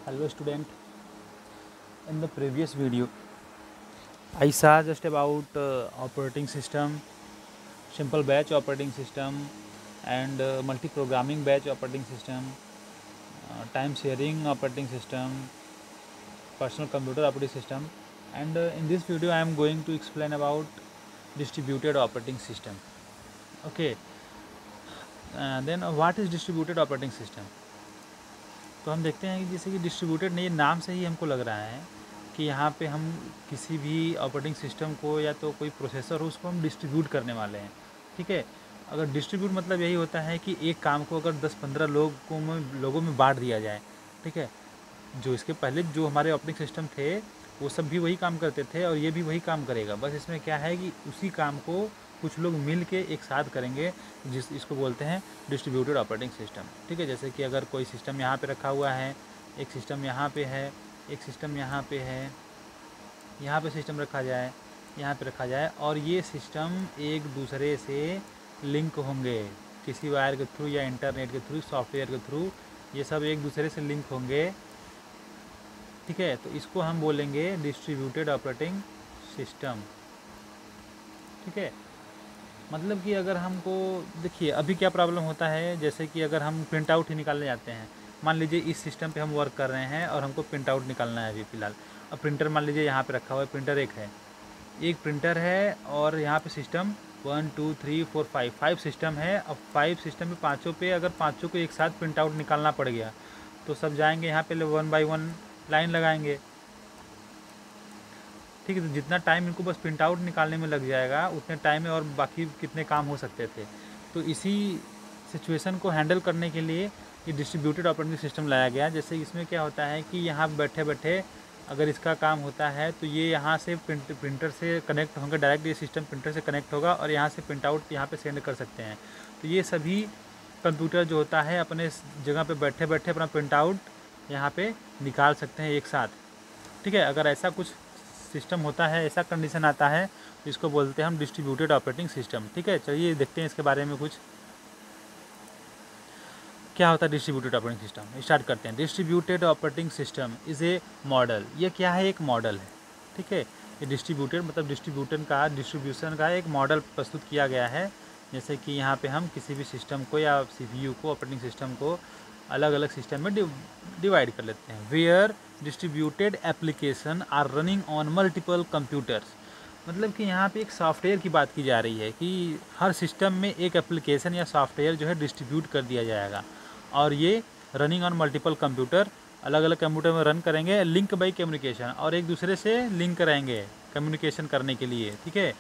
Hello student, in the previous video I saw just about operating system, simple batch operating system and multi-programming batch operating system, time sharing operating system, personal computer operating system, and in this video I am going to explain about distributed operating system. Okay, then what is distributed operating system? तो हम देखते हैं कि जैसे कि distributed नहीं, नाम से ही हमको लग रहा है कि यहाँ पे हम किसी भी ऑपरेटिंग सिस्टम को या तो कोई प्रोसेसर हो उसको हम डिस्ट्रीब्यूट करने वाले हैं। ठीक है, अगर डिस्ट्रीब्यूट मतलब यही होता है कि एक काम को अगर 10-15 लोगों में बांट दिया जाए। ठीक है, जो इसके पहले जो हमारे ऑपरेटिंग सिस्टम थे वो सब भी वही काम करते थे और ये भी वही काम करेगा, बस इसमें क्या है कि उसी काम को कुछ लोग मिल के एक साथ करेंगे, इसको बोलते हैं डिस्ट्रीब्यूटेड ऑपरेटिंग सिस्टम। ठीक है, जैसे कि अगर कोई सिस्टम यहाँ पे रखा हुआ है, एक सिस्टम यहाँ पे है, एक सिस्टम यहाँ पे है, यहाँ पे सिस्टम रखा जाए, यहाँ पे रखा जाए और ये सिस्टम एक दूसरे से लिंक होंगे किसी वायर के थ्रू या इंटरनेट के थ्रू, सॉफ्टवेयर के थ्रू, ये सब एक दूसरे से लिंक होंगे। ठीक है, तो इसको हम बोलेंगे डिस्ट्रीब्यूटेड ऑपरेटिंग सिस्टम। ठीक है, मतलब कि अगर हमको देखिए अभी क्या प्रॉब्लम होता है, जैसे कि अगर हम प्रिंट आउट ही निकालने जाते हैं, मान लीजिए इस सिस्टम पे हम वर्क कर रहे हैं और हमको प्रिंट आउट निकालना है अभी फ़िलहाल। अब प्रिंटर मान लीजिए यहाँ पे रखा हुआ है, प्रिंटर एक प्रिंटर है और यहाँ पे सिस्टम 1 2 3 4 5 सिस्टम है। अब 5 सिस्टम में पाँचों पे अगर पाँचों को एक साथ प्रिंट आउट निकालना पड़ गया तो सब जाएंगे यहाँ पे 1 बाई 1 लाइन लगाएंगे। ठीक है, तो जितना टाइम इनको बस प्रिंट आउट निकालने में लग जाएगा उतने टाइम में और बाकी कितने काम हो सकते थे। तो इसी सिचुएशन को हैंडल करने के लिए ये डिस्ट्रीब्यूटेड ऑपरेटिंग सिस्टम लाया गया। जैसे इसमें क्या होता है कि यहाँ बैठे बैठे अगर इसका काम होता है तो ये यहाँ से प्रिंटर से कनेक्ट होंगे, डायरेक्ट ये सिस्टम प्रिंटर से कनेक्ट होगा और यहाँ से प्रिंट आउट यहाँ पे सेंड कर सकते हैं। तो ये सभी कंप्यूटर जो होता है अपने जगह पे बैठे बैठे अपना प्रिंट आउट यहाँ पे निकाल सकते हैं एक साथ। ठीक है, अगर ऐसा कुछ सिस्टम होता है, ऐसा कंडीशन आता है तो इसको बोलते हैं हम डिस्ट्रीब्यूटेड ऑपरेटिंग सिस्टम। ठीक है, चलिए देखते हैं इसके बारे में कुछ क्या होता है डिस्ट्रीब्यूटेड ऑपरेटिंग सिस्टम। स्टार्ट करते हैं। Distributed operating system is a model. ये क्या है? एक मॉडल है। ठीक है, ये डिस्ट्रीब्यूटेड मतलब डिस्ट्रीब्यूशन का एक मॉडल प्रस्तुत किया गया है। जैसे कि यहाँ पे हम किसी भी सिस्टम को या CPU को, ऑपरेटिंग सिस्टम को अलग अलग सिस्टम में डिवाइड कर लेते हैं। Where distributed application are running on multiple computers. मतलब कि यहाँ पे एक सॉफ्टवेयर की बात की जा रही है कि हर सिस्टम में एक एप्लीकेशन या सॉफ्टवेयर जो है डिस्ट्रीब्यूट कर दिया जाएगा और ये रनिंग ऑन मल्टीपल कंप्यूटर, अलग अलग कंप्यूटर में रन करेंगे, लिंक बाई कम्युनिकेशन, और एक दूसरे से लिंक रहेंगे कम्युनिकेशन करने के लिए। ठीक है,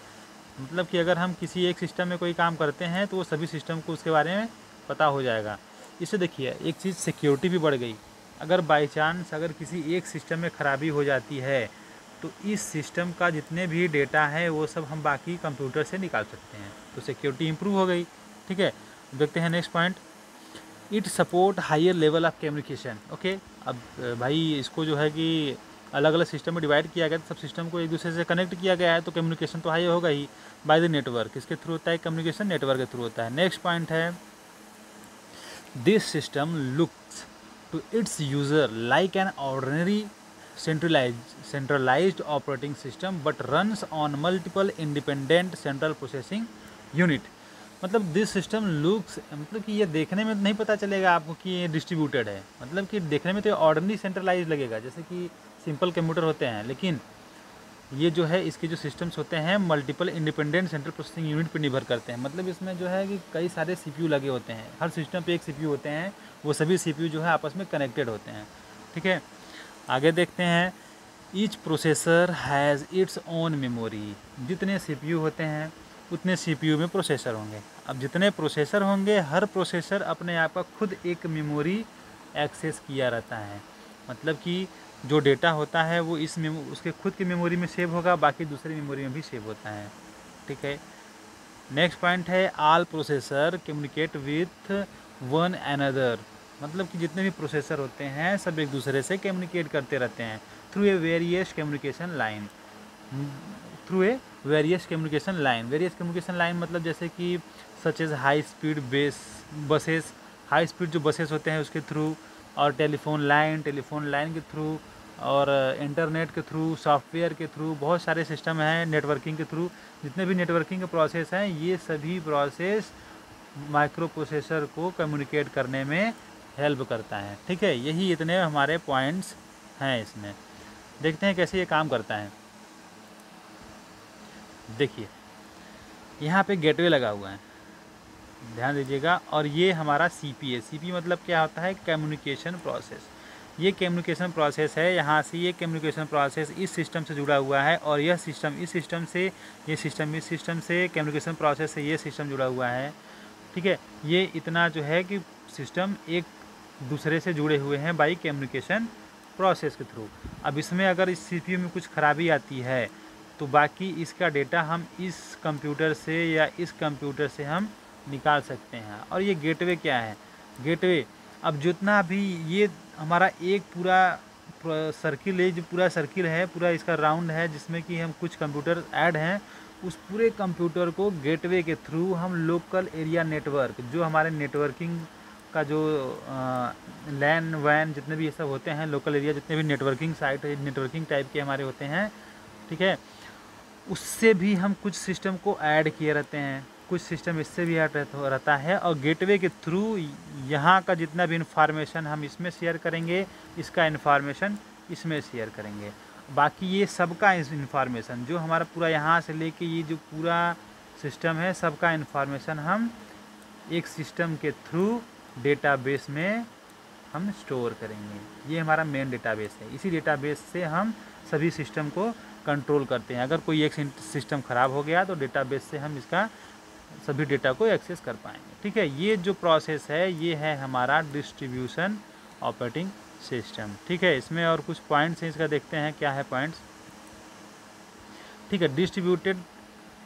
मतलब कि अगर हम किसी एक सिस्टम में कोई काम करते हैं तो वो सभी सिस्टम को उसके बारे में पता हो जाएगा। इससे देखिए एक चीज़ सिक्योरिटी भी बढ़ गई। अगर बाई चांस अगर किसी एक सिस्टम में ख़राबी हो जाती है तो इस सिस्टम का जितने भी डेटा है वो सब हम बाकी कंप्यूटर से निकाल सकते हैं, तो सिक्योरिटी इंप्रूव हो गई। ठीक है, देखते हैं next point. It support higher level of communication. Okay, अब भाई इसको जो है कि अलग अलग सिस्टम में डिवाइड किया गया, तो सब सिस्टम को एक दूसरे से कनेक्ट किया गया है तो कम्युनिकेशन तो हाई होगा ही। बाय द नेटवर्क, किसके थ्रू होता है कम्युनिकेशन? नेटवर्क के थ्रू होता है। नेक्स्ट पॉइंट है this system looks to its user like an ordinary centralized operating system but runs on multiple independent central processing unit। मतलब दिस सिस्टम लुक्स, मतलब कि ये देखने में नहीं पता चलेगा आपको कि ये डिस्ट्रीब्यूटेड है, मतलब कि देखने में तो ऑर्डिनरी सेंट्रलाइज लगेगा जैसे कि सिंपल कंप्यूटर होते हैं, लेकिन ये जो है इसके जो सिस्टम्स होते हैं multiple independent central processing unit पर निर्भर करते हैं। मतलब इसमें जो है कि कई सारे CPU लगे होते हैं, हर सिस्टम पे एक CPU होते हैं, वो सभी CPU जो है आपस में कनेक्टेड होते हैं। ठीक है, आगे देखते हैं। Each processor has its own memory. जितने CPU होते हैं उतने CPU में प्रोसेसर होंगे। अब जितने प्रोसेसर होंगे हर प्रोसेसर अपने आप का खुद एक मेमोरी एक्सेस किया रहता है। मतलब कि जो डेटा होता है वो उसके खुद की मेमोरी में सेव होगा, बाकी दूसरी मेमोरी में भी सेव होता है। ठीक है, नेक्स्ट पॉइंट है all processor communicate with one another. मतलब कि जितने भी प्रोसेसर होते हैं सब एक दूसरे से कम्युनिकेट करते रहते हैं through a various communication line. Various communication line मतलब जैसे कि such as high speed buses, high speed जो बसेस होते हैं उसके थ्रू, और टेलीफोन लाइन के थ्रू और इंटरनेट के थ्रू, सॉफ्टवेयर के थ्रू, बहुत सारे सिस्टम हैं नेटवर्किंग के थ्रू। जितने भी नेटवर्किंग के प्रोसेस हैं ये सभी प्रोसेस माइक्रो प्रोसेसर को कम्युनिकेट करने में हेल्प करता है। ठीक है, यही इतने हमारे पॉइंट्स हैं इसमें। देखते हैं कैसे ये काम करता है। देखिए यहाँ पे गेटवे लगा हुआ है, ध्यान दीजिएगा। और ये हमारा सीपी है। सीपी मतलब क्या होता है? Communication process. ये कम्युनिकेशन प्रोसेस है। यहाँ से ये कम्युनिकेशन प्रोसेस इस सिस्टम से जुड़ा हुआ है और यह सिस्टम इस सिस्टम से, ये सिस्टम इस सिस्टम से, कम्युनिकेशन प्रोसेस से ये सिस्टम जुड़ा हुआ है। ठीक है, ये इतना जो है कि सिस्टम एक दूसरे से जुड़े हुए हैं बाई कम्युनिकेशन प्रोसेस के थ्रू। अब इसमें अगर इस सीपीयू में कुछ खराबी आती है तो बाकी इसका डेटा हम इस कंप्यूटर से या इस कंप्यूटर से हम निकाल सकते हैं। और ये गेटवे क्या है? गेटवे अब जितना भी ये हमारा एक पूरा सर्किल है, जो पूरा सर्किल है, पूरा इसका राउंड है जिसमें कि हम कुछ कंप्यूटर ऐड हैं, उस पूरे कंप्यूटर को गेटवे के थ्रू हम लोकल एरिया नेटवर्क, जो हमारे नेटवर्किंग का जो लैन वैन जितने भी ये सब होते हैं, लोकल एरिया जितने भी नेटवर्किंग साइट नेटवर्किंग टाइप के हमारे होते हैं, ठीक है, उससे भी हम कुछ सिस्टम को ऐड किए रहते हैं, कुछ सिस्टम इससे भी ऐड रहता है। और गेटवे के थ्रू यहाँ का जितना भी इंफॉर्मेशन हम इसमें शेयर करेंगे, इसका इंफॉर्मेशन इसमें शेयर करेंगे। बाकी ये सबका इंफॉर्मेशन जो हमारा पूरा यहाँ से लेके ये जो पूरा सिस्टम है, सबका इंफॉर्मेशन हम एक सिस्टम के थ्रू डेटाबेस में हम स्टोर करेंगे। ये हमारा मेन डेटाबेस है। इसी डेटाबेस से हम सभी सिस्टम को कंट्रोल करते हैं। अगर कोई एक सिस्टम ख़राब हो गया तो डेटाबेस से हम इसका सभी डेटा को एक्सेस कर पाएंगे। ठीक है, ये जो प्रोसेस है ये है हमारा डिस्ट्रीब्यूशन ऑपरेटिंग सिस्टम। ठीक है, इसमें और कुछ पॉइंट्स हैं, इसका देखते हैं क्या है पॉइंट्स। ठीक है, distributed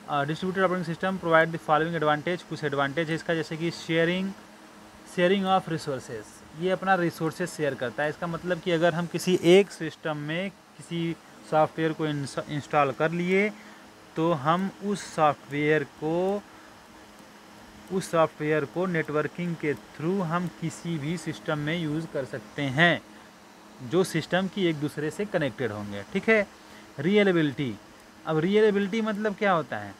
operating system provide the following advantage. कुछ एडवांटेज है इसका, जैसे कि शेयरिंग ऑफ रिसोर्सेज। ये अपना रिसोर्सेज शेयर करता है। इसका मतलब कि अगर हम किसी एक सिस्टम में किसी सॉफ्टवेयर को इंस्टॉल कर लिए तो हम उस सॉफ्टवेयर को नेटवर्किंग के थ्रू हम किसी भी सिस्टम में यूज़ कर सकते हैं जो सिस्टम की एक दूसरे से कनेक्टेड होंगे। ठीक है, रियलेबिलिटी। अब रियलेबिलिटी मतलब क्या होता है?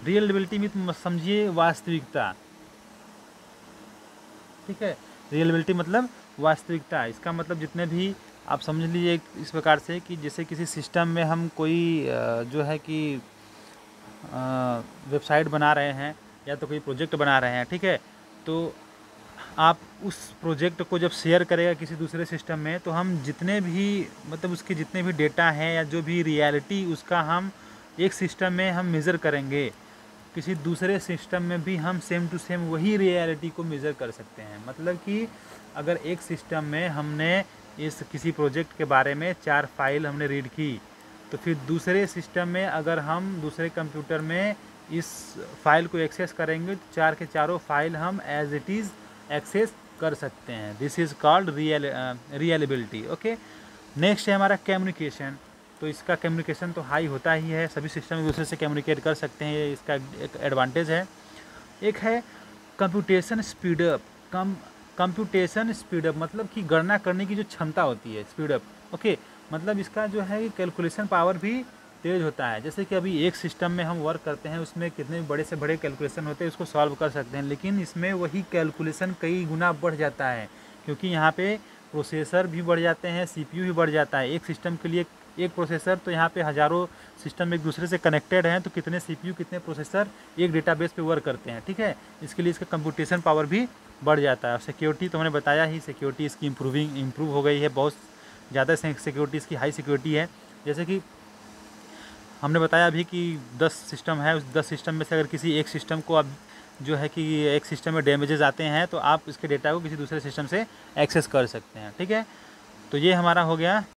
रियलेबिलिटी में समझिए वास्तविकता। ठीक है, रियलेबिलिटी मतलब वास्तविकता। इसका मतलब जितने भी आप समझ लीजिए इस प्रकार से कि जैसे किसी सिस्टम में हम कोई जो है कि वेबसाइट बना रहे हैं या तो कोई प्रोजेक्ट बना रहे हैं। ठीक है, तो आप उस प्रोजेक्ट को जब शेयर करेगा किसी दूसरे सिस्टम में तो हम जितने भी मतलब उसके जितने भी डेटा हैं या जो भी रियलिटी उसका हम एक सिस्टम में हम मेज़र करेंगे, किसी दूसरे सिस्टम में भी हम सेम टू सेम वही रियलिटी को मेज़र कर सकते हैं। मतलब कि अगर एक सिस्टम में हमने इस किसी प्रोजेक्ट के बारे में 4 फाइल हमने रीड की, तो फिर दूसरे सिस्टम में अगर हम दूसरे कंप्यूटर में इस फाइल को एक्सेस करेंगे तो 4 के चारों फाइल हम एज इट इज़ एक्सेस कर सकते हैं। This is called reliability. Okay, next है हमारा कम्युनिकेशन। तो इसका कम्युनिकेशन तो हाई होता ही है, सभी सिस्टम एक दूसरे से कम्युनिकेट कर सकते हैं, ये इसका एक एडवांटेज है। एक है कंप्यूटेशन स्पीडअप। कंप्यूटेशन स्पीडअप मतलब कि गणना करने की जो क्षमता होती है, स्पीडअप। ओके, मतलब इसका जो है कैलकुलेशन पावर भी तेज़ होता है। जैसे कि अभी एक सिस्टम में हम वर्क करते हैं, उसमें कितने बड़े से बड़े कैलकुलेशन होते हैं, उसको सॉल्व कर सकते हैं, लेकिन इसमें वही कैलकुलेशन कई गुना बढ़ जाता है, क्योंकि यहाँ पे प्रोसेसर भी बढ़ जाते हैं, सीपीयू भी बढ़ जाता है। एक सिस्टम के लिए एक प्रोसेसर, तो यहाँ पे हज़ारों सिस्टम एक दूसरे से कनेक्टेड हैं, तो कितने सीपीयू कितने प्रोसेसर एक डेटाबेस पे वर्क करते हैं। ठीक है, इसके लिए इसका कंप्यूटेशन पावर भी बढ़ जाता है। और सिक्योरिटी तो हमने बताया ही, सिक्योरिटी इसकी इम्प्रूव हो गई है, बहुत ज़्यादा सिक्योरिटी इसकी हाई सिक्योरिटी है। जैसे कि हमने बताया अभी कि 10 सिस्टम है, उस 10 सिस्टम में से अगर किसी एक सिस्टम को अब जो है कि एक सिस्टम में डैमेजेस आते हैं तो आप इसके डेटा को किसी दूसरे सिस्टम से एक्सेस कर सकते हैं। ठीक है, तो ये हमारा हो गया